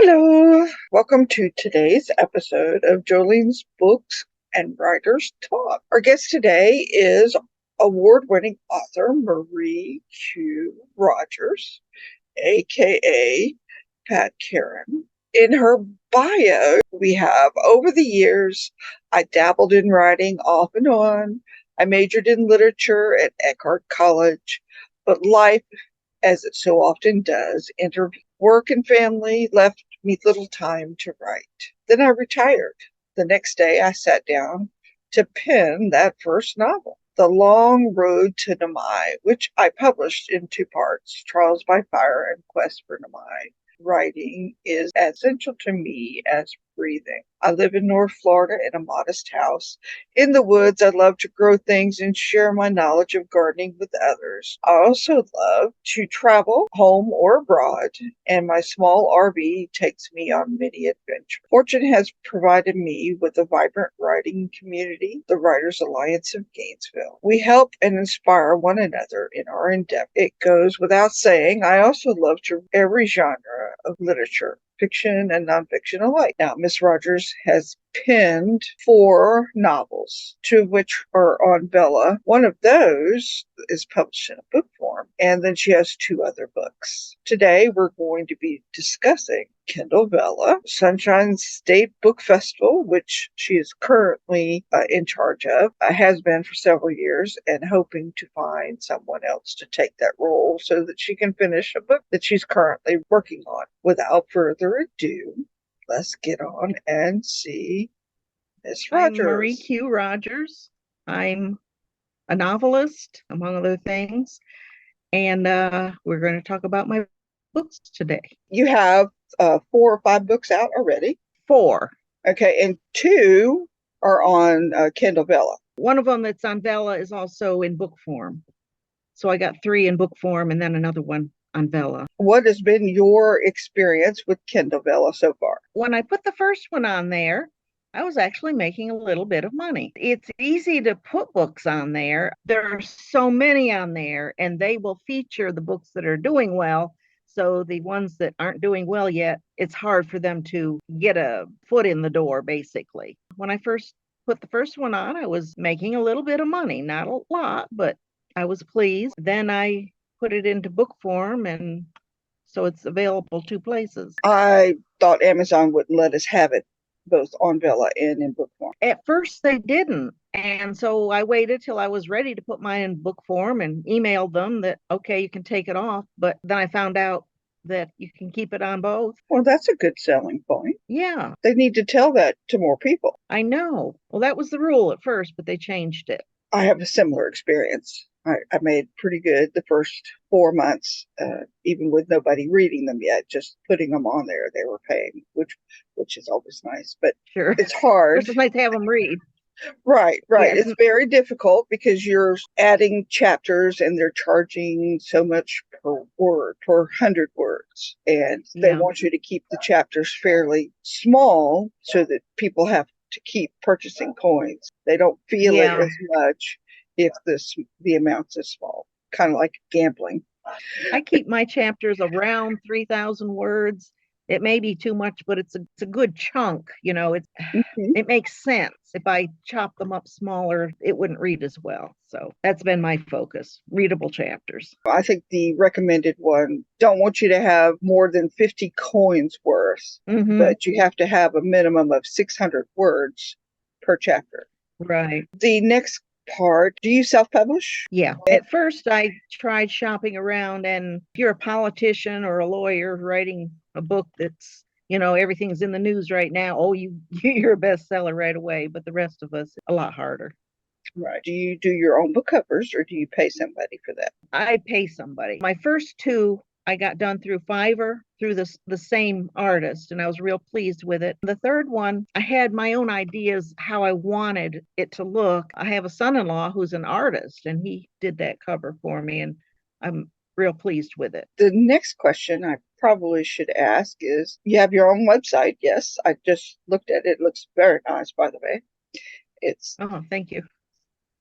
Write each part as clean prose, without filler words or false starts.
Hello, welcome to today's episode of Jolenes Books and Writers Talk. Our guest today is award-winning author Marie Q. Rogers, aka Pat Karen. In her bio, we have over the years, I dabbled in writing off and on. I majored in literature at Eckhart College, but life, as it so often does, intervened. Work and family left me little time to write. Then I retired. The next day I sat down to pen that first novel, The Long Road to Namai, which I published in two parts, Trials by Fire and Quest for Namai. Writing is as essential to me as breathing. I live in North Florida in a modest house. In the woods, I love to grow things and share my knowledge of gardening with others. I also love to travel, home or abroad, and my small RV takes me on many adventures. Fortune has provided me with a vibrant writing community, the Writers Alliance of Gainesville. We help and inspire one another in our endeavor. It goes without saying, I also love to read every genre of literature, fiction and nonfiction alike. Now, Miss Rogers has penned 4 novels, 2 of which are on Vella. One of those is published in a book form, and then she has 2 other books. Today, we're going to be discussing Kindle Vella, Sunshine State Book Festival, which she is currently in charge of, has been for several years, and hoping to find someone else to take that role so that she can finish a book that she's currently working on. Without further ado, let's get on and see Miss Rogers. I'm Marie Q. Rogers. I'm a novelist, among other things, and we're going to talk about my books today. You have 4 or 5 books out already? 4. Okay, and 2 are on Kindle Vella. One of them that's on Vella is also in book form. So I got 3 in book form and then another one on Vella. What has been your experience with Kindle Vella so far? When I put the first one on there, I was actually making a little bit of money. It's easy to put books on there. There are so many on there, and they will feature the books that are doing well. So the ones that aren't doing well yet, it's hard for them to get a foot in the door, basically. When I first put the first one on, I was making a little bit of money, not a lot, but I was pleased. Then I put it into book form, and so it's available 2 places. I thought Amazon wouldn't let us have it both on Vella and in book form. At first they didn't. And so I waited till I was ready to put mine in book form and emailed them that, okay, you can take it off. But then I found out that you can keep it on both. Well, that's a good selling point. Yeah, They need to tell that to more people. I know. Well, that was the rule at first, but they changed it. I have a similar experience. I made pretty good the first 4 months, even with nobody reading them yet, just putting them on there. They were paying, which is always nice, but Sure. it's hard. It's nice to have them read. Right. Yes. It's very difficult because you're adding chapters and they're charging so much per word, per 100 words. And they Yeah. want you to keep the chapters fairly small so that people have to keep purchasing coins. They don't feel it Yeah. as much if the amounts are small, kind of like gambling. I keep my chapters around 3,000 words. It may be too much, but it's a good chunk. It makes sense. If I chop them up smaller, it wouldn't read as well. So that's been my focus, readable chapters. I think the recommended one don't want you to have more than 50 coins worth, but you have to have a minimum of 600 words per chapter. Right. The next part, do you self-publish? Yeah. At first, I tried shopping around, and if you're a politician or a lawyer writing a book that's, everything's in the news right now, oh, you're a bestseller right away. But the rest of us, a lot harder. Right. Do you do your own book covers or do you pay somebody for that? I pay somebody. My first 2 I got done through Fiverr through the same artist, and I was real pleased with it. The third one, I had my own ideas how I wanted it to look. I have a son-in-law who's an artist, and he did that cover for me, and I'm real pleased with it. The next question I probably should ask is, you have your own website? Yes, I just looked at it. It looks very nice, by the way. It's thank you.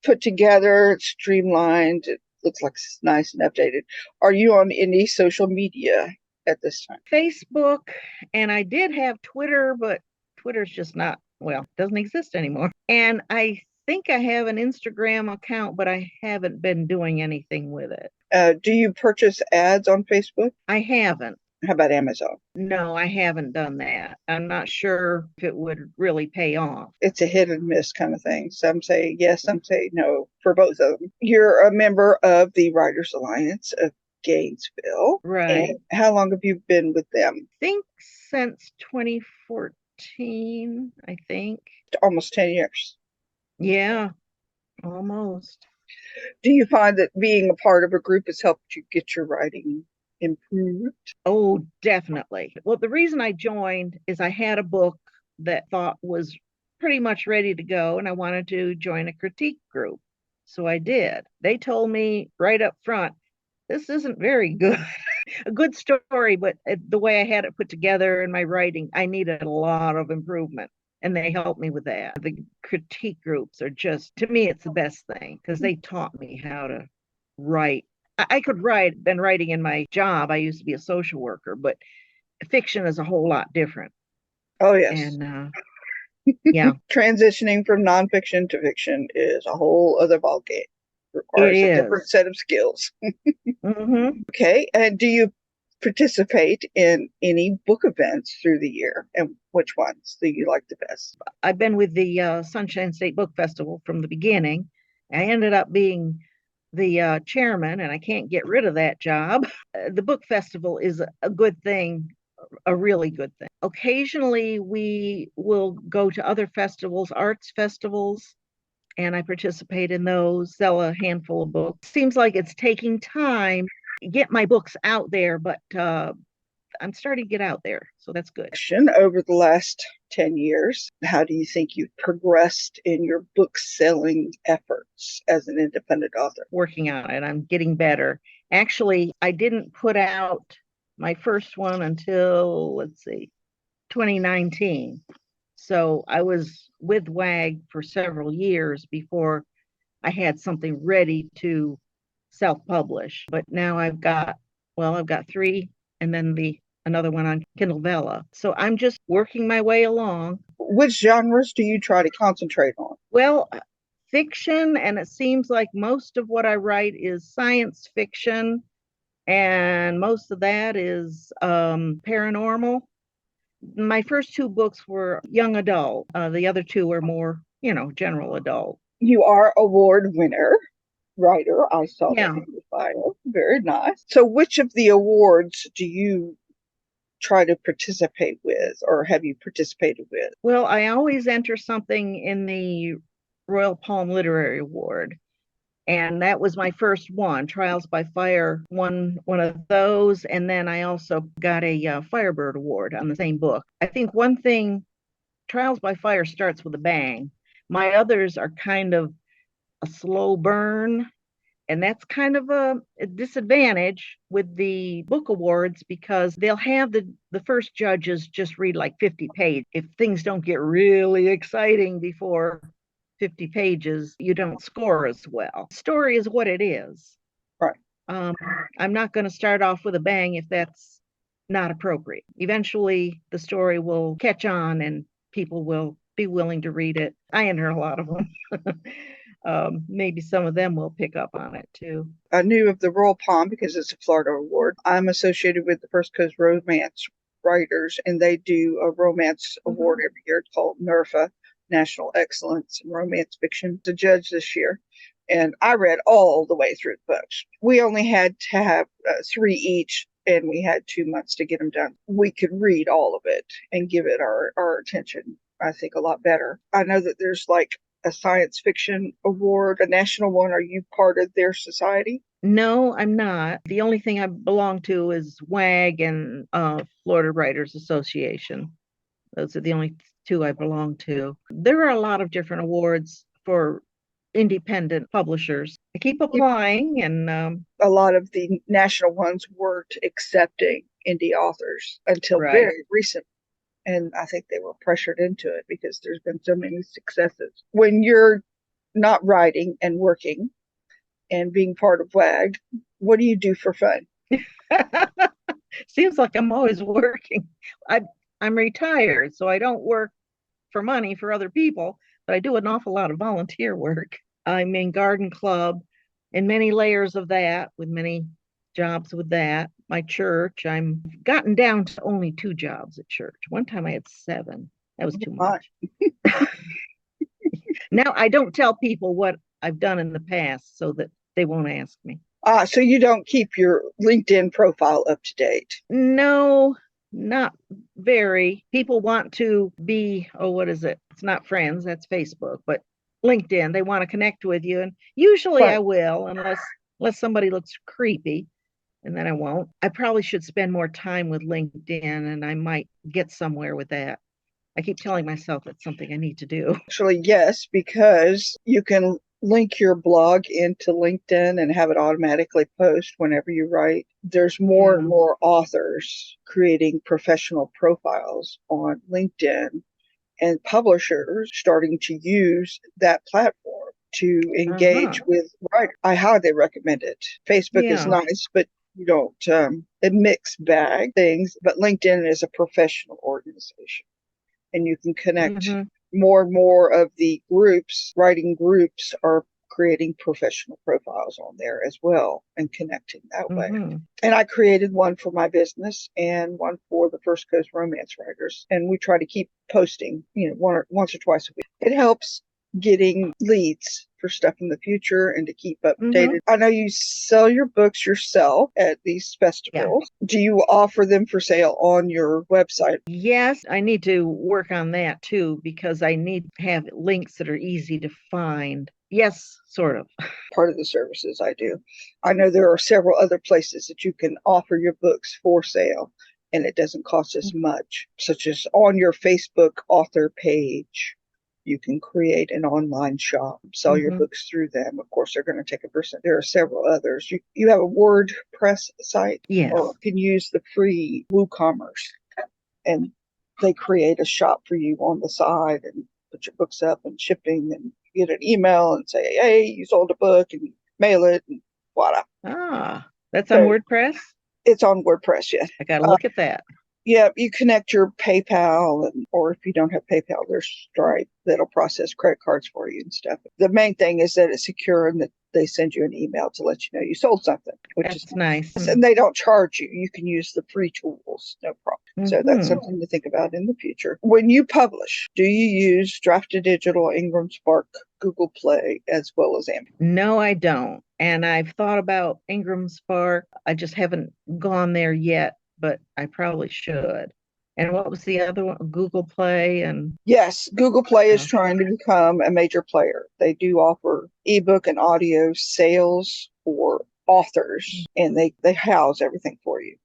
Put together, it's streamlined. It looks like it's nice and updated. Are you on any social media at this time? Facebook, and I did have Twitter, but Twitter's just not, well, doesn't exist anymore. And I think I have an Instagram account, but I haven't been doing anything with it. Do you purchase ads on Facebook? I haven't. How about Amazon? No, I haven't done that. I'm not sure if it would really pay off. It's a hit and miss kind of thing. Some say yes, some say no for both of them. You're a member of the Writers Alliance of Gainesville. Right. And how long have you been with them? I think since 2014, I think. Almost 10 years. Yeah, almost. Do you find that being a part of a group has helped you get your writing improved? Oh, definitely. Well, the reason I joined is I had a book that thought was pretty much ready to go, and I wanted to join a critique group. So I did. They told me right up front, this isn't very good. A good story, but the way I had it put together in my writing, I needed a lot of improvement. And they helped me with that. The critique groups are just, to me, it's the best thing because they taught me how to write. I could write, been writing in my job. I used to be a social worker, but fiction is a whole lot different. Oh, yes. And yeah, Transitioning from nonfiction to fiction is a whole other ballgame. it Requires a different is. set of skills. Mm-hmm. Okay. And do you participate in any book events through the year? And which ones do you like the best? I've been with the Sunshine State Book Festival from the beginning. I ended up being the chairman, and I can't get rid of that job. The book festival is a good thing, a really good thing. Occasionally, we will go to other festivals, arts festivals, and I participate in those, sell a handful of books. Seems like it's taking time to get my books out there, but I'm starting to get out there, so that's good. Over the last 10 years, how do you think you've progressed in your book selling efforts as an independent author? Working on it, I'm getting better. Actually, I didn't put out my first one until, let's see, 2019. So I was with WAG for several years before I had something ready to self-publish. But now I've got three, and then the another one on Kindle Vella. So I'm just working my way along. Which genres do you try to concentrate on? Well, fiction, and it seems like most of what I write is science fiction, and most of that is paranormal. My first two books were young adult. The other two were more, general adult. You are award winner writer. I saw that Yeah. in your bio. Very nice. So, which of the awards do you try to participate with, or have you participated with? Well, I always enter something in the Royal Palm Literary Award, and that was my first one. Trials by Fire won one of those, and then I also got a Firebird Award on the same book. I think one thing, Trials by Fire starts with a bang. My others are kind of a slow burn, and that's kind of a disadvantage with the book awards because they'll have the first judges just read like 50 pages. If things don't get really exciting before 50 pages, you don't score as well. Story is what it is. Right. Um, I'm not going to start off with a bang if that's not appropriate. Eventually, the story will catch on and people will be willing to read it. I enter a lot of them. Maybe some of them will pick up on it too. I knew of the Royal Palm because it's a Florida award. I'm associated with the First Coast Romance Writers, and they do a romance award every year. It's called NERFA, National Excellence in Romance Fiction. The judge this year, and I read all the way through the books. We only had to have three each, and we had 2 months to get them done. We could read all of it and give it our attention, I think, a lot better. I know that there's like a science fiction award, a national one. Are you part of their society? No, I'm not. The only thing I belong to is WAG and Florida Writers Association. Those are the only two I belong to. There are a lot of different awards for independent publishers. I keep applying, and a lot of the national ones weren't accepting indie authors until right. very recent. And I think they were pressured into it because there's been so many successes. When you're not writing and working and being part of WAG, what do you do for fun? Seems like I'm always working. I I'm retired, so I don't work for money for other people, but I do an awful lot of volunteer work. I'm in garden club and many layers of that with many jobs with that. My church, I'm gotten down to only 2 jobs at church. One time I had 7. That was too Fine. much. Now I don't tell people what I've done in the past so that they won't ask me. So you don't keep your LinkedIn profile up to date. No, not very. People want to be, oh, what is it? It's not friends, that's Facebook, but LinkedIn, they want to connect with you. And usually I Right. will, unless somebody looks creepy, and then I won't. I probably should spend more time with LinkedIn and I might get somewhere with that. I keep telling myself it's something I need to do. Actually, yes, because you can link your blog into LinkedIn and have it automatically post whenever you write. There's more and Yeah. more authors creating professional profiles on LinkedIn and publishers starting to use that platform to engage Uh-huh. with writers. I highly recommend it. Facebook is Yeah. nice, but you don't, it mix bag things, but LinkedIn is a professional organization and you can connect Mm-hmm. more and more of the groups, writing groups are creating professional profiles on there as well and connecting that way. Mm-hmm. And I created one for my business and one for the First Coast Romance Writers. And we try to keep posting, once or twice a week. It helps getting leads for stuff in the future and to keep Mm-hmm. updated. I know you sell your books yourself at these Yeah. festivals. Do you offer them for sale on your website? Yes, I need to work on that too because I need to have links that are easy to find. Yes, sort of. Part of the services I do. I know there are several other places that you can offer your books for sale and it doesn't cost as much, such as on your Facebook author page. You can create an online shop, sell your Mm-hmm. books through them. Of course, they're going to take a percent. There are several others. You have a WordPress site Yes. or can use the free WooCommerce and they create a shop for you on the side and put your books up and shipping and get an email and say, hey, you sold a book and mail it and voila. Ah, that's on So WordPress. it's on WordPress, yes. I got to Uh, look at that. yeah, you connect your PayPal or if you don't have PayPal, there's Stripe that'll process credit cards for you and stuff. The main thing is that it's secure and that they send you an email to let you know you sold something, which is That's nice. nice. And they don't charge you. You can use the free tools, no problem. So that's Mm-hmm. something to think about in the future. When you publish, do you use Drafted Digital, Ingram Spark, Google Play, as well as Amazon? No, I don't. And I've thought about Ingram Spark. I just haven't gone there yet, but I probably should. And what was the other one? Google Play and Yes, Google Play is uh, trying to become a major player. They do offer ebook and audio sales for authors, and they house everything for you.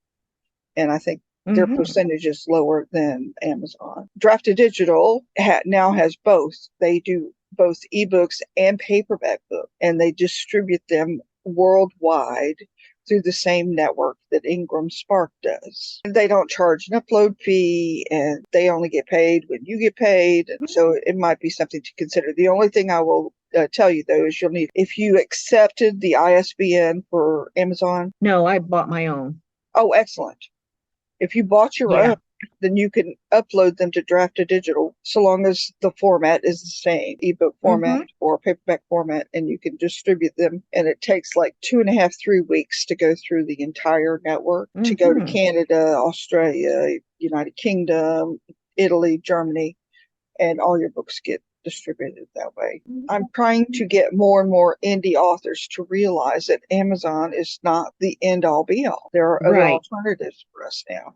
And I think their mm-hmm. percentage is lower than Amazon. Drafted Digital now has both. They do both ebooks and paperback books, and they distribute them worldwide through the same network that Ingram Spark does. And they don't charge an upload fee and they only get paid when you get paid. And so it might be something to consider. The only thing I will tell you though is you'll need, if you accepted the ISBN for Amazon, No, I bought my own. oh, excellent. If you bought your own, Yeah. then you can upload them to Drafted Digital so long as the format is the same, ebook format Mm-hmm. or paperback format, and you can distribute them. And it takes like 2.5, 3 weeks to go through the entire network, to go to Mm-hmm. Canada, Australia, United Kingdom, Italy, Germany, and all your books get distributed that way. I'm trying to get more and more indie authors to realize that Amazon is not the end all be all. There are other Right. alternatives for us now.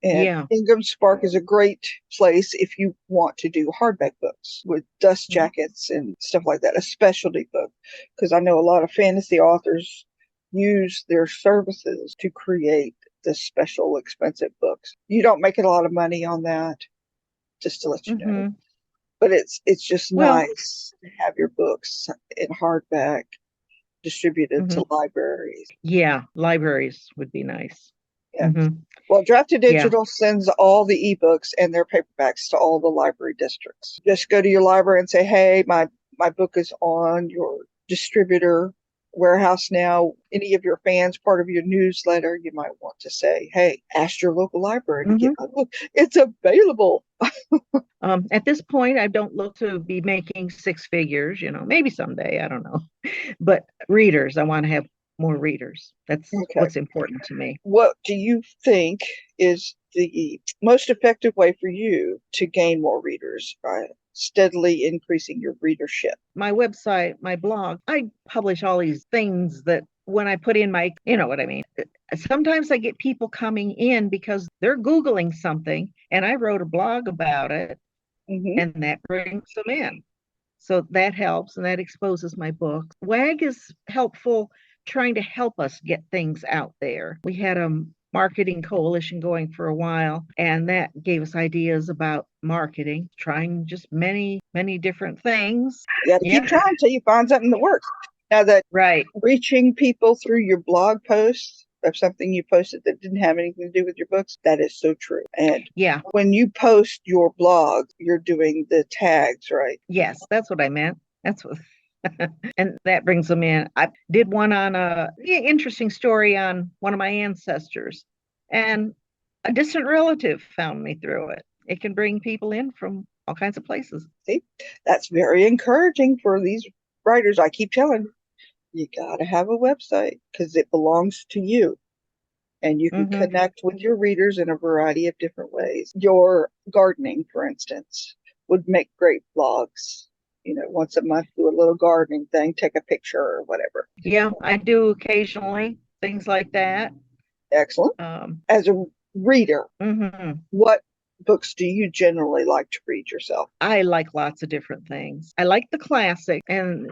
And Yeah. Ingram Spark is a great place if you want to do hardback books with dust jackets and stuff like that, a specialty book. Because I know a lot of fantasy authors use their services to create the special expensive books. You don't make a lot of money on that, just to let you know. Mm-hmm. But it's just Well, nice to have your books in hardback distributed mm-hmm. to libraries. Yeah, libraries would be nice. Yeah. Mm-hmm. Well, Drafted Yeah. Digital sends all the ebooks and their paperbacks to all the library districts. Just go to your library and say, "Hey, my book is on your distributor warehouse now, any of your fans, part of your newsletter, you might want to say, hey, ask your local library to get Hmm. my book. It's available. At this point, I don't look to be making six figures, maybe someday, I don't know. But readers, I want to have more readers. That's Okay. what's important to me. What do you think is the most effective way for you to gain more readers by steadily increasing your readership? My website, my blog, I publish all these things that when I put in my, you know what I mean. Sometimes I get people coming in because they're Googling something and I wrote a blog about it, Hmm. and that brings them in. So that helps and that exposes my book. WAG is helpful trying to help us get things out there. We had a marketing coalition going for a while, and that gave us ideas about marketing, trying just many, many different things. You got to keep Yeah, trying until you find something that works. Now, that right. reaching people through your blog posts of something you posted that didn't have anything to do with your books, that is so true. And Yeah, when you post your blog, you're doing the tags, right? yes, that's what I meant. That's what. And that brings them in. I did one on a interesting story on one of my ancestors, and a distant relative found me through it. It can bring people in from all kinds of places. See, that's very encouraging for these writers. I keep telling you got to have a website because it belongs to you and you can Hmm. connect with your readers in a variety of different ways. Your gardening, for instance, would make great blogs. Once a month, do a little gardening thing, take a picture or whatever. Yeah, I do occasionally things like that. Excellent. Um, As a reader, mhm. what books do you generally like to read yourself? I like lots of different things. I like the classic, and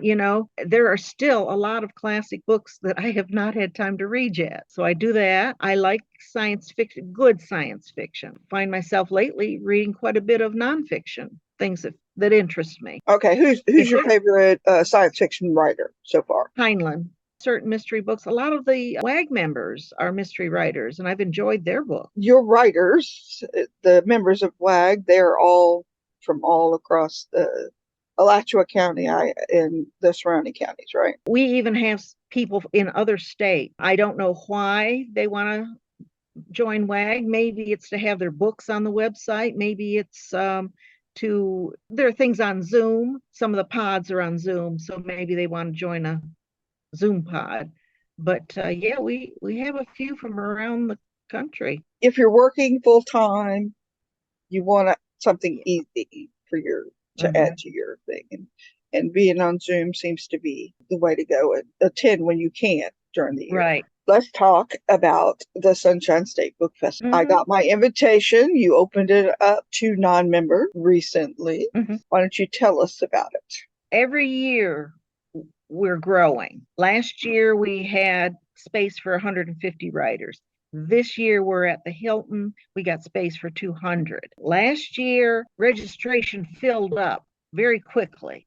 there are still a lot of classic books that I have not had time to read yet. So I do that. I like science fiction, good science fiction. Find myself lately reading quite a bit of nonfiction, things that interest me. Okay, who's If your there's favorite science fiction writer so far? Heinlein, certain mystery books, a lot of the WAG members are mystery writers, and I've enjoyed their book. Your writers, the members of WAG, they're all from all across the Alachua County and the surrounding counties, right? We even have people in other states. I don't know why they want to join WAG. Maybe it's to have their books on the website. Maybe it's there are things on Zoom. Some of the pods are on Zoom, so maybe they want to join a Zoom pod. But yeah, we have a few from around the country. If you're working full time, you want something easy for your to add Hmm. to your thing, and being on Zoom seems to be the way to go. And attend when you can during the year. Right. Let's talk about the Sunshine State Book Festival. I Hmm. got my invitation. You opened it up to non-members recently. Hmm. Why don't you tell us about it? Every year we're growing. Last year we had space for 150 writers. This year we're at the Hilton. We got space for 200. Last year registration filled up very quickly.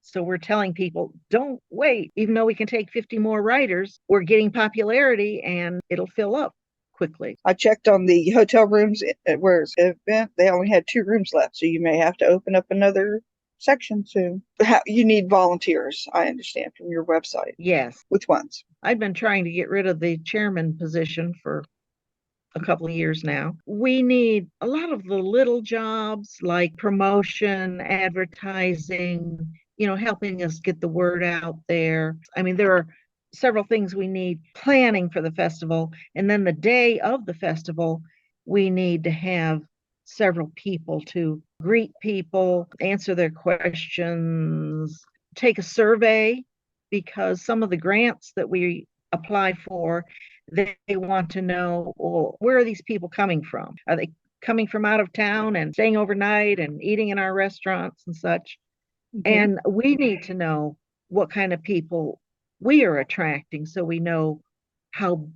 So we're telling people, don't wait. Even though we can take 50 more writers, we're getting popularity and it'll fill up quickly. I checked on the hotel rooms where it's an event. They only had 2 rooms left, so you may have to open up another section soon. You need volunteers, I understand, from your website. Yes, Which ones? I've been trying to get rid of the chairman position for a couple of years now. We need a lot of the little jobs like promotion, advertising, helping us get the word out there. I mean, there are several things we need planning for the festival. And then the day of the festival, we need to have several people to greet people, answer their questions, take a survey, because some of the grants that we apply for, they want to know, well, where are these people coming from? Are they coming from out of town and staying overnight and eating in our restaurants and such? Mhm. And we need to know what kind of people we are attracting so we know how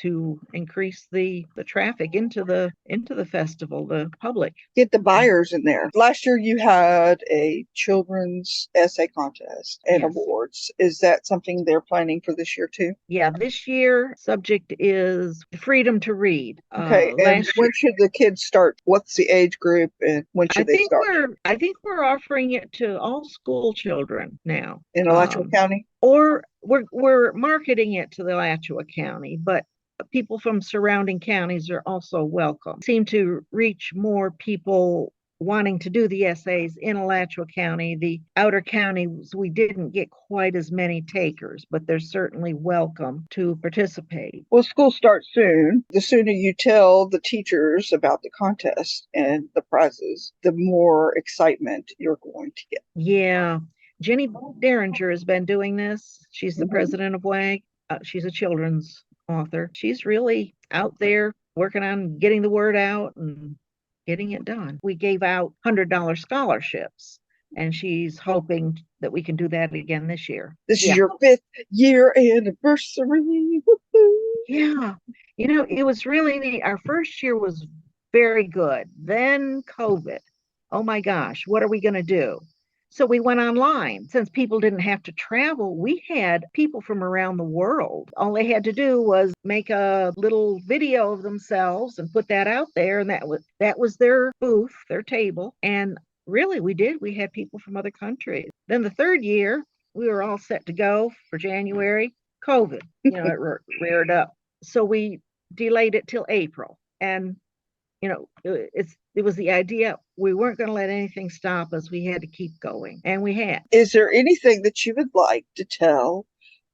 to increase the traffic into the festival, the public. Get the buyers in there. Last year you had a children's essay contest and Yes. awards. Is that something they're planning for this year too? Yeah, this year subject is freedom to read. Okay, and Last year, when should the kids start? What's the age group and when I should they think start? we're I think we're offering it to all school children now. In Alachua County? or we're marketing it to the Alachua County, but people from surrounding counties are also welcome. Seem to reach more people wanting to do the essays in Alachua County. The outer counties, we didn't get quite as many takers, but they're certainly welcome to participate. Well, school starts soon. The sooner you tell the teachers about the contest and the prizes, the more excitement you're going to get. Yeah. Jenny Derringer has been doing this. She's the Mhm. president of WAG. She's a children's author. She's really out there working on getting the word out and getting it done. We gave out $100 scholarships, and she's hoping that we can do that again this year. This is Yeah. your 5th-year anniversary. Woo-hoo. Yeah. It was really neat. Our first year was very good. Then COVID. Oh my gosh, what are we going to do? So we went online. Since people didn't have to travel, we had people from around the world. All they had to do was make a little video of themselves and put that out there, and that was their booth, their table. And really we did. We had people from other countries. Then the third year, we were all set to go for January. COVID, it reared up. So we delayed it till April. And it was the idea we weren't going to let anything stop us. We had to keep going, and we had. Is there anything that you would like to tell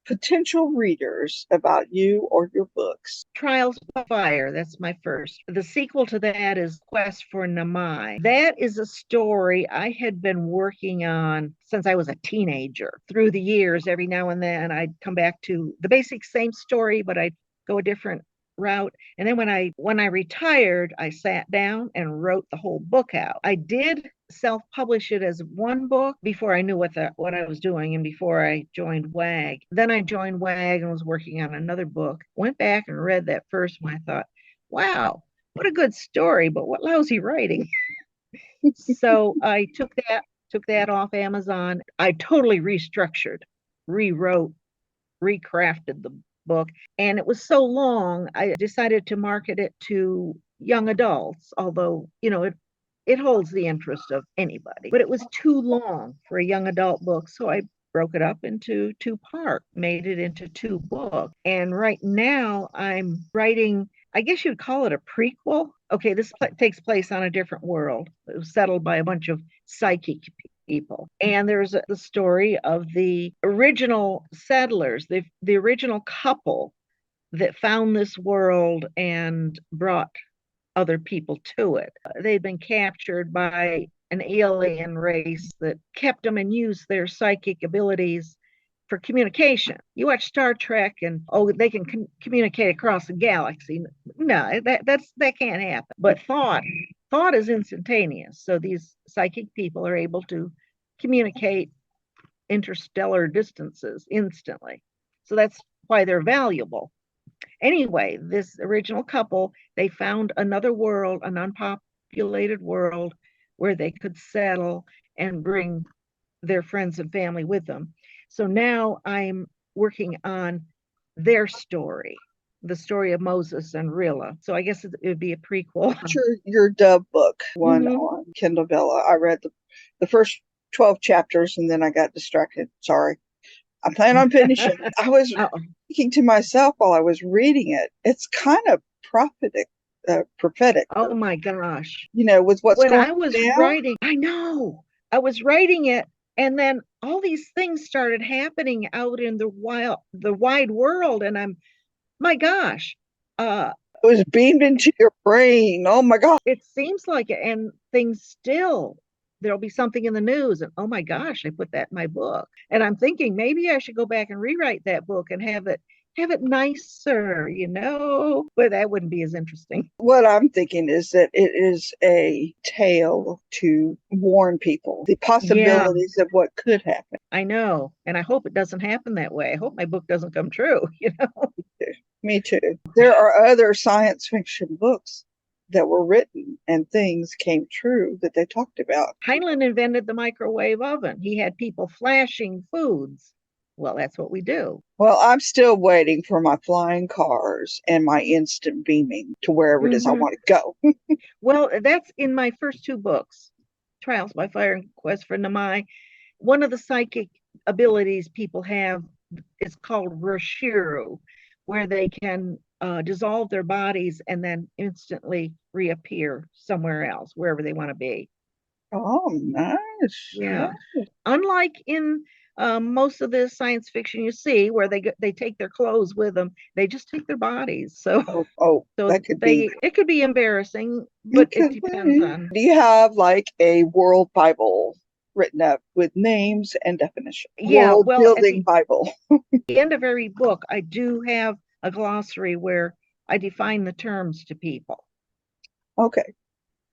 potential readers about you or your books? Trials by Fire, that's my first. The sequel to that is Quest for Namai. That is a story I had been working on since I was a teenager. Through the years, every now and then I'd come back to the basic same story, but I'd go a different route. And then when I retired, I sat down and wrote the whole book out. I did self-publish it as one book before I knew what I was doing and before I joined WAG. Then I joined WAG and was working on another book. Went back and read that first one. I thought, wow, what a good story, but what lousy writing. So I took that off Amazon. I totally restructured, rewrote, recrafted the book, and it was so long I decided to market it to young adults, although it holds the interest of anybody, but it was too long for a young adult book, so I broke it up into two parts, made it into two books. And right now I'm writing, I guess you'd call it a prequel. Okay, this takes place on a different world. It was settled by a bunch of psychic people. And there's the story of the original settlers, the original couple that found this world and brought other people to it. They'd been captured by an alien race that kept them and used their psychic abilities for communication. You watch Star Trek and they can communicate across the galaxy. No, that can't happen. But thought is instantaneous. So these psychic people are able to communicate interstellar distances instantly. So that's why they're valuable. Anyway, this original couple, they found another world, an unpopulated world where they could settle and bring their friends and family with them. So now I'm working on their story, the story of Moses and Rilla. So I guess it would be a prequel. Your dove book, one Mhm. on Kindle Vella. I read the first 12 chapters and then I got distracted. Sorry. I plan on finishing. I was Uh-oh. thinking to myself while I was reading it, it's kind of prophetic, Oh my gosh. with what's When going I was on now. writing, I know I was writing it, and then all these things started happening out in the wide world, and my gosh, uh, It was beamed into your brain. Oh my God. it seems like it, and things still. There'll be something in the news, and oh my gosh, I put that in my book, and I'm thinking maybe I should go back and rewrite that book and have it nicer, but that wouldn't be as interesting. What I'm thinking is that it is a tale to warn people the Yeah, possibilities of what could happen. I know, and I hope it doesn't happen that way. I hope my book doesn't come true, Me too. There are other science fiction books that were written and things came true that they talked about. Heinlein invented the microwave oven. He had people flashing foods. Well, that's what we do. Well, I'm still waiting for my flying cars and my instant beaming to wherever it is I Hmm. want to go. Well, that's in my first two books, Trials by Fire and Quest for Namai. One of the psychic abilities people have it's called Roshiru, where they can dissolve their bodies and then instantly reappear somewhere else, wherever they want to be. Oh, nice. Yeah. Nice. Unlike in most of the science fiction you see, where they take their clothes with them, they just take their bodies. So Oh, so that could be. they it could be embarrassing, but It it could depends be. on. Do you have like a world Bible written up with names and definition? Yeah, World well, at building the Bible. end of every book, I do have a glossary where I define the terms to people. Okay.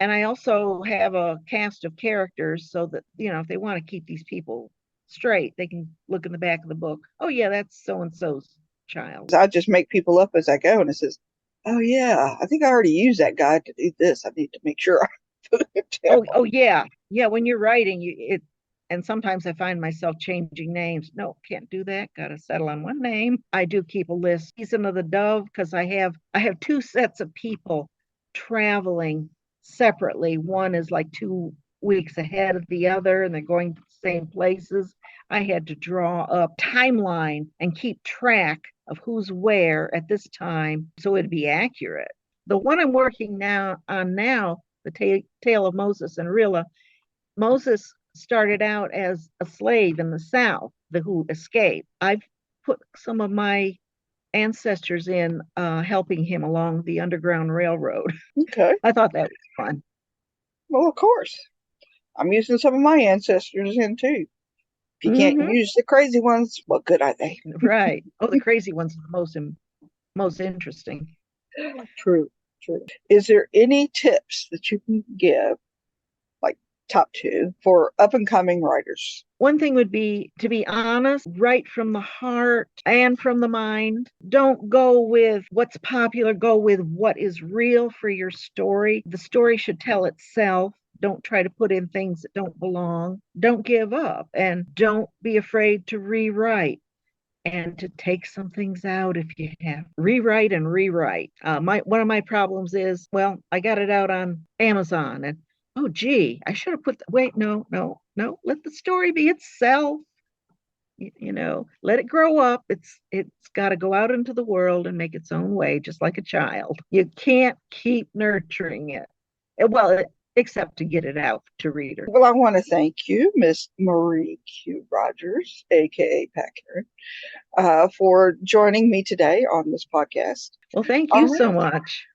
And I also have a cast of characters so that, if they want to keep these people straight, they can look in the back of the book. Oh, yeah, that's so and so's child. I just make people up as I go, and it says, "Oh yeah, I think I already used that guide to do this. I need to make sure I put it Oh, down." yeah. Yeah, when you're writing, and sometimes I find myself changing names. No, can't do that. Got to settle on one name. I do keep a list. Season of the Dove, because I have two sets of people traveling separately. One is like 2 weeks ahead of the other, and they're going to the same places. I had to draw up timeline and keep track of who's where at this time so it'd be accurate. The one I'm working now, the tale of Moses and Rilla. Moses started out as a slave in the South, who escaped. I've put some of my ancestors in helping him along the Underground Railroad. Okay. I thought that was fun. Well, of course. I'm using some of my ancestors in too. If you can't Hmm. use the crazy ones, what good are they? Right. Oh, the crazy ones are the most interesting. True, true. Is there any tips that you can give, like top two, for up and coming writers? One thing would be to be honest, write from the heart and from the mind. Don't go with what's popular, go with what is real for your story. The story should tell itself. Don't try to put in things that don't belong. Don't give up, and don't be afraid to rewrite and to take some things out if you have. Rewrite and rewrite. My One of my problems is, well, I got it out on Amazon, and oh gee, I should have wait, no, no, no, let the story be itself. Let it grow up. It's got to go out into the world and make its own way, just like a child. You can't keep nurturing it. Well, except to get it out to readers. Well, I want to thank you, Miss Marie Q. Rogers, aka Pat Karen, for joining me today on this podcast. Well, thank All you right. so much.